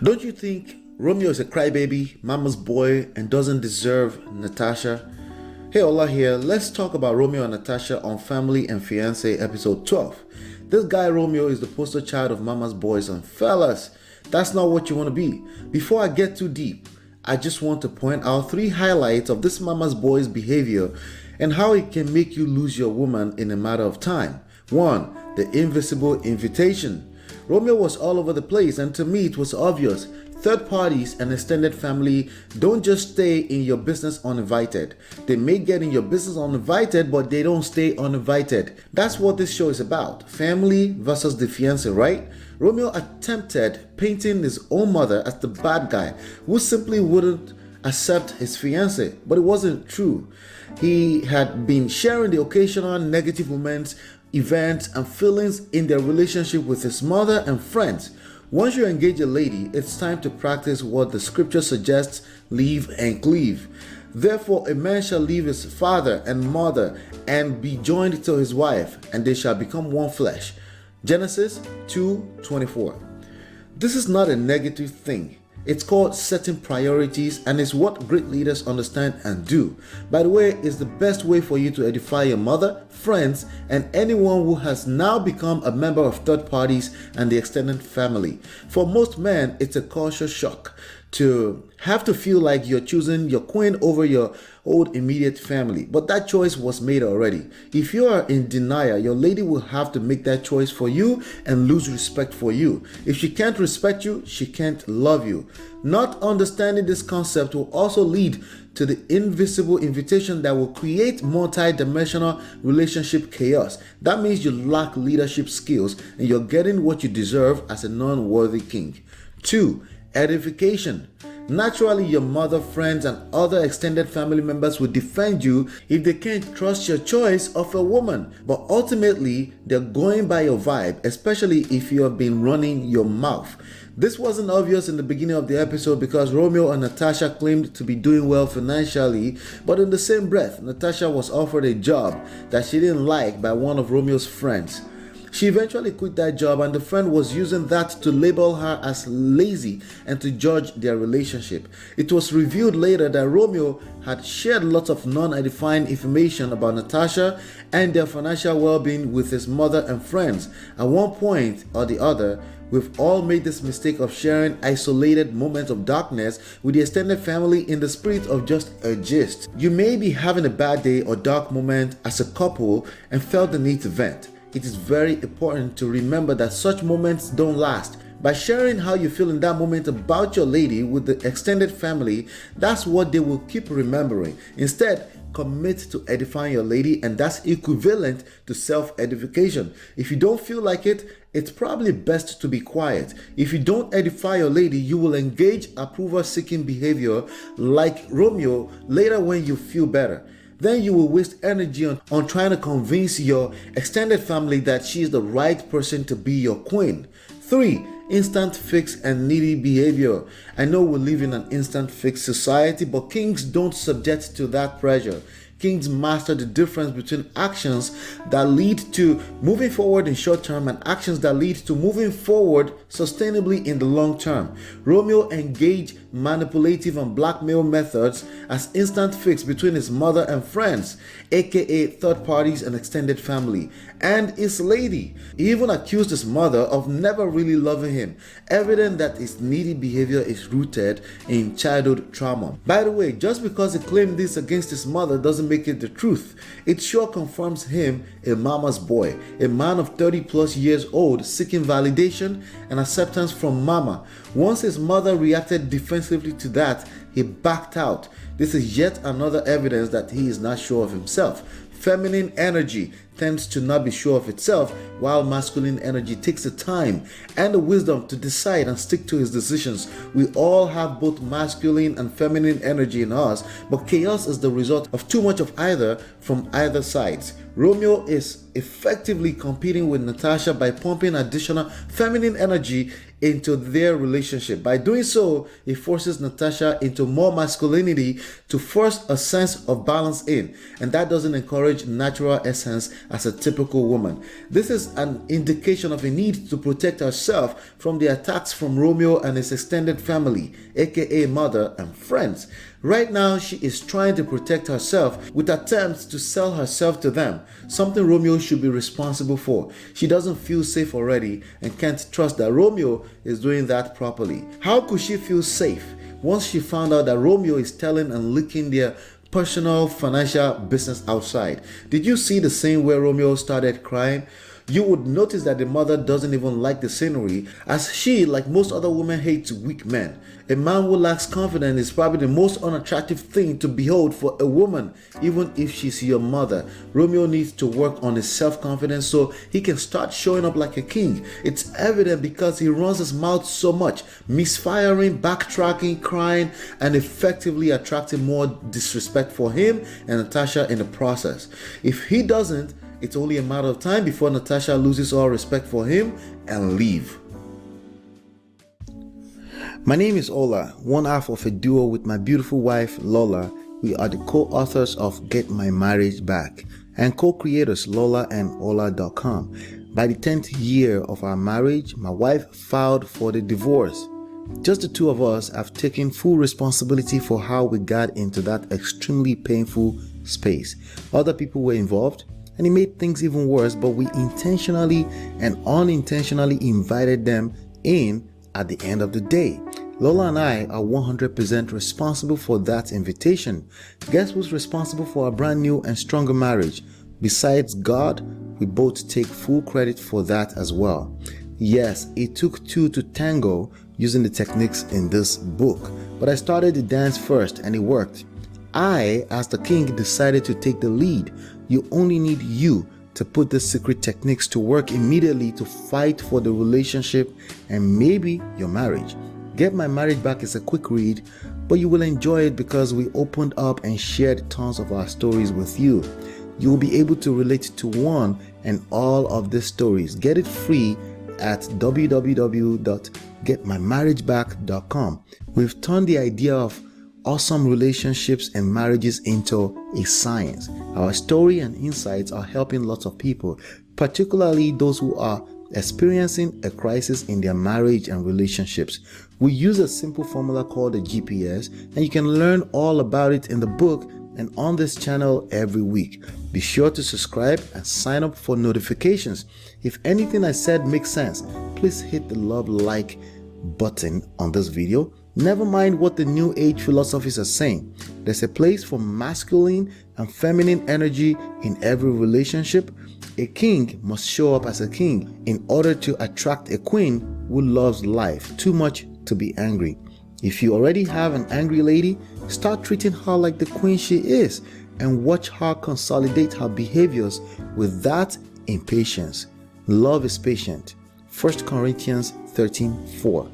Don't you think Romeo is a crybaby, mama's boy, and doesn't deserve Natasha? Hey, Ola here. Let's talk about Romeo and Natasha on Family and Fiancé episode 12. This guy Romeo is the poster child of mama's boys, and fellas, that's not what you want to be. Before I get too deep, I just want to point out 3 highlights of this mama's boy's behavior and how it can make you lose your woman in a matter of time. 1. The invisible invitation. Romeo was all over the place, and to me it was obvious. Third parties and extended family don't just stay in your business uninvited. They may get in your business uninvited, but they don't stay uninvited. That's what this show is about. Family versus the fiancé, right? Romeo attempted painting his own mother as the bad guy who simply wouldn't accept his fiancé, but it wasn't true. He had been sharing the occasional negative moments, events, and feelings in their relationship with his mother and friends. Once you engage a lady, it's time to practice what the scripture suggests: leave and cleave. Therefore, a man shall leave his father and mother and be joined to his wife, and they shall become one flesh. Genesis 2:24. This is not a negative thing. It's called setting priorities, and it's what great leaders understand and do. By the way, it's the best way for you to edify your mother, friends, and anyone who has now become a member of third parties and the extended family. For most men, it's a culture shock to have to feel like you're choosing your queen over your old immediate family, but that choice was made already. If you are in denial, your lady will have to make that choice for you and lose respect for you. If she can't respect you, she can't love you. Not understanding this concept will also lead to the invisible invitation that will create multi-dimensional relationship chaos. That means you lack leadership skills and you're getting what you deserve as a non-worthy king. 2. Edification. Naturally, your mother, friends, and other extended family members will defend you if they can't trust your choice of a woman. But ultimately, they're going by your vibe, especially if you have been running your mouth. This wasn't obvious in the beginning of the episode because Romeo and Natasha claimed to be doing well financially, but in the same breath, Natasha was offered a job that she didn't like by one of Romeo's friends. She eventually quit that job, and the friend was using that to label her as lazy and to judge their relationship. It was revealed later that Romeo had shared lots of non-edifying information about Natasha and their financial well-being with his mother and friends. At one point or the other, we've all made this mistake of sharing isolated moments of darkness with the extended family in the spirit of just a gist. You may be having a bad day or dark moment as a couple and felt the need to vent. It is very important to remember that such moments don't last. By sharing how you feel in that moment about your lady with the extended family, that's what they will keep remembering. Instead, commit to edifying your lady, and that's equivalent to self-edification. If you don't feel like it, it's probably best to be quiet. If you don't edify your lady, you will engage approval-seeking behavior like Romeo later when you feel better. Then you will waste energy on trying to convince your extended family that she is the right person to be your queen. 3. Instant fix and needy behavior. I know we live in an instant fix society, but kings don't subject to that pressure. Kings master the difference between actions that lead to moving forward in short term and actions that lead to moving forward sustainably in the long term. Romeo engaged manipulative and blackmail methods as instant fix between his mother and friends, aka third parties and extended family, and his lady. He even accused his mother of never really loving him, evident that his needy behavior is rooted in childhood trauma. By the way, just because he claimed this against his mother doesn't make it the truth. It sure confirms him a mama's boy, a man of 30 plus years old seeking validation and acceptance from mama. Once his mother reacted defensively to that, he backed out. This is yet another evidence that he is not sure of himself. Feminine energy tends to not be sure of itself, while masculine energy takes the time and the wisdom to decide and stick to his decisions. We all have both masculine and feminine energy in us, but chaos is the result of too much of either from either sides. Romeo is effectively competing with Natasha by pumping additional feminine energy into their relationship. By doing so, he forces Natasha into more masculinity to force a sense of balance in, and that doesn't encourage natural essence as a typical woman. This is an indication of a need to protect herself from the attacks from Romeo and his extended family, aka mother and friends. Right now, she is trying to protect herself with attempts to sell herself to them, something Romeo should be responsible for. She doesn't feel safe already and can't trust that Romeo is doing that properly. How could she feel safe once she found out that Romeo is telling and leaking their personal financial business outside? Did you see the scene where Romeo started crying? You would notice that the mother doesn't even like the scenery, as she, like most other women, hates weak men. A man who lacks confidence is probably the most unattractive thing to behold for a woman, even if she's your mother. Romeo needs to work on his self-confidence so he can start showing up like a king. It's evident because he runs his mouth so much, misfiring, backtracking, crying, and effectively attracting more disrespect for him and Natasha in the process. If he doesn't, it's only a matter of time before Natasha loses all respect for him and leave. My name is Ola, one half of a duo with my beautiful wife Lola. We are the co-authors of Get My Marriage Back and co-creators Lola and Ola.com. By the 10th year of our marriage, my wife filed for the divorce. Just the two of us have taken full responsibility for how we got into that extremely painful space. Other people were involved, and it made things even worse, but we intentionally and unintentionally invited them in at the end of the day. Lola and I are 100% responsible for that invitation. Guess who's responsible for a brand new and stronger marriage? Besides God, we both take full credit for that as well. Yes, it took two to tango using the techniques in this book, but I started the dance first and it worked. I, as the king, decided to take the lead. You only need you to put the secret techniques to work immediately to fight for the relationship and maybe your marriage. Get My Marriage Back is a quick read, but you will enjoy it because we opened up and shared tons of our stories with you. You will be able to relate to one and all of these stories. Get it free at www.getmymarriageback.com. We've turned the idea of awesome relationships and marriages into a science. Our story and insights are helping lots of people, particularly those who are experiencing a crisis in their marriage and relationships. We use a simple formula called a GPS, and you can learn all about it in the book and on this channel every week. Be sure to subscribe and sign up for notifications. If anything I said makes sense, please hit the love like button on this video. Never mind what the new age philosophies are saying. There's a place for masculine and feminine energy in every relationship. A king must show up as a king in order to attract a queen who loves life too much to be angry. If you already have an angry lady, start treating her like the queen she is and watch her consolidate her behaviors with that impatience. Love is patient. 1 Corinthians 13:4.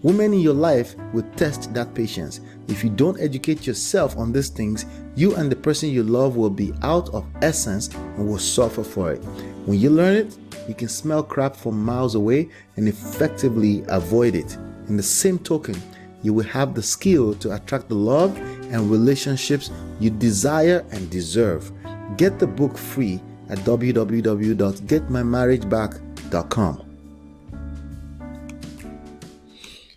Women in your life will test that patience. If you don't educate yourself on these things, you and the person you love will be out of essence and will suffer for it. When you learn it, you can smell crap from miles away and effectively avoid it. In the same token, you will have the skill to attract the love and relationships you desire and deserve. Get the book free at www.getmymarriageback.com.